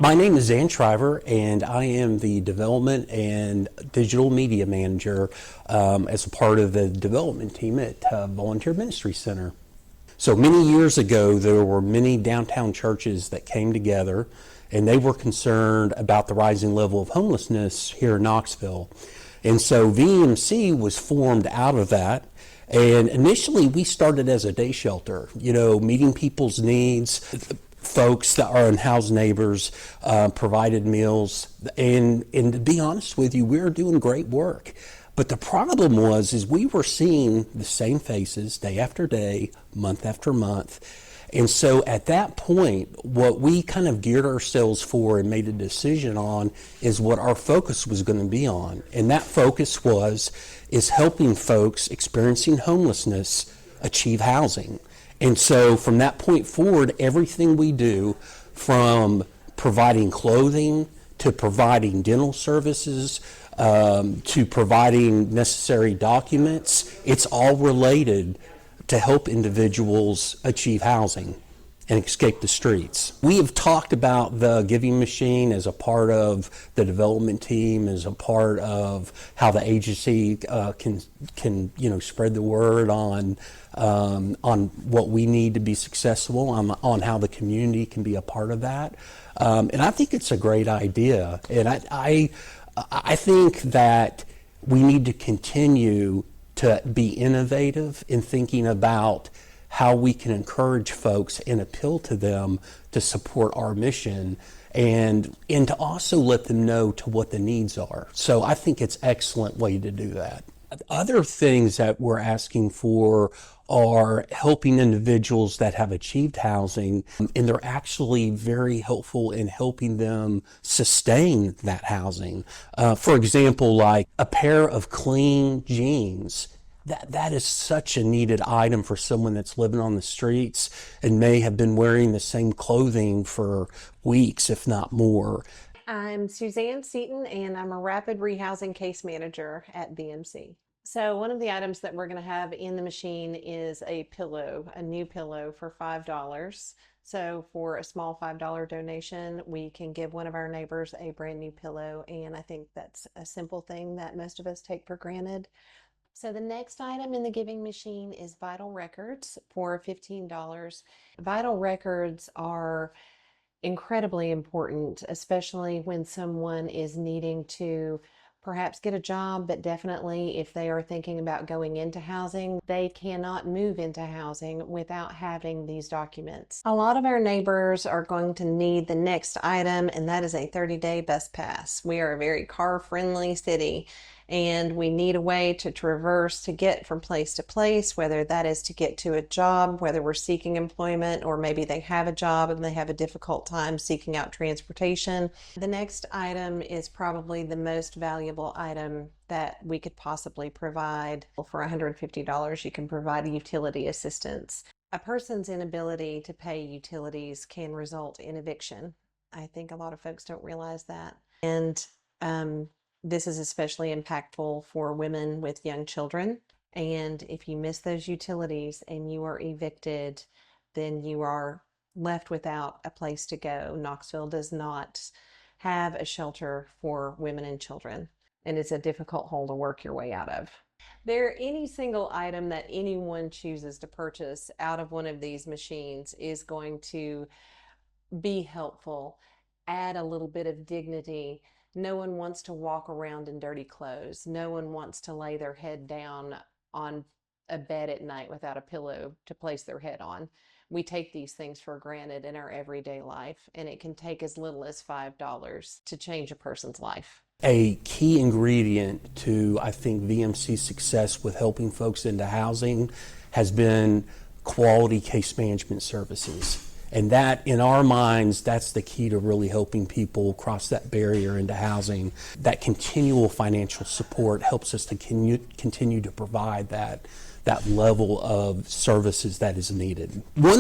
My name is Zan Shriver, and I am the Development and Digital Media Manager as a part of the development team at Volunteer Ministry Center. So many years ago, there were many downtown churches that came together, and they were concerned about the rising level of homelessness here in Knoxville. And so VMC was formed out of that. And initially, we started as a day shelter, meeting people's needs. Folks that are unhoused neighbors, provided meals, and to be honest with you, we were doing great work. But the problem is we were seeing the same faces day after day, month after month. And so at that point, what we kind of geared ourselves for and made a decision on is what our focus was going to be on. And that focus is helping folks experiencing homelessness achieve housing. And so from that point forward, everything we do, from providing clothing to providing dental services to providing necessary documents, it's all related to help individuals achieve housing and escape the streets. We have talked about the giving machine as a part of the development team, as a part of how the agency can spread the word on what we need to be successful, on how the community can be a part of that. And I think it's a great idea. And I think that we need to continue to be innovative in thinking about how we can encourage folks and appeal to them to support our mission and to also let them know to what the needs are. So I think it's an excellent way to do that. Other things that we're asking for are helping individuals that have achieved housing, and they're actually very helpful in helping them sustain that housing. For example, like a pair of clean jeans. That is such a needed item for someone that's living on the streets and may have been wearing the same clothing for weeks, if not more. I'm Suzanne Seaton, and I'm a rapid rehousing case manager at VMC. So one of the items that we're going to have in the machine is a pillow, a new pillow for $5. So for a small $5 donation, we can give one of our neighbors a brand new pillow, and I think that's a simple thing that most of us take for granted. So the next item in the giving machine is vital records for $15. Vital records are incredibly important, especially when someone is needing to perhaps get a job, but definitely if they are thinking about going into housing, they cannot move into housing without having these documents. A lot of our neighbors are going to need the next item, and that is a 30-day bus pass. We are a very car-friendly city, and we need a way to traverse to get from place to place, whether that is to get to a job, whether we're seeking employment, or maybe they have a job and they have a difficult time seeking out transportation. The next item is probably the most valuable item that we could possibly provide. For $150, you can provide utility assistance. A person's inability to pay utilities can result in eviction. I think a lot of folks don't realize that. And this is especially impactful for women with young children. And if you miss those utilities and you are evicted, then you are left without a place to go. Knoxville does not have a shelter for women and children, and it's a difficult hole to work your way out of. Any single item that anyone chooses to purchase out of one of these machines is going to be helpful, add a little bit of dignity. No one wants to walk around in dirty clothes. No one wants to lay their head down on a bed at night without a pillow to place their head on. We take these things for granted in our everyday life, and it can take as little as $5 to change a person's life. A key ingredient to, I think, VMC's success with helping folks into housing has been quality case management services. And that, in our minds, that's the key to really helping people cross that barrier into housing. That continual financial support helps us to continue to provide that level of services that is needed. One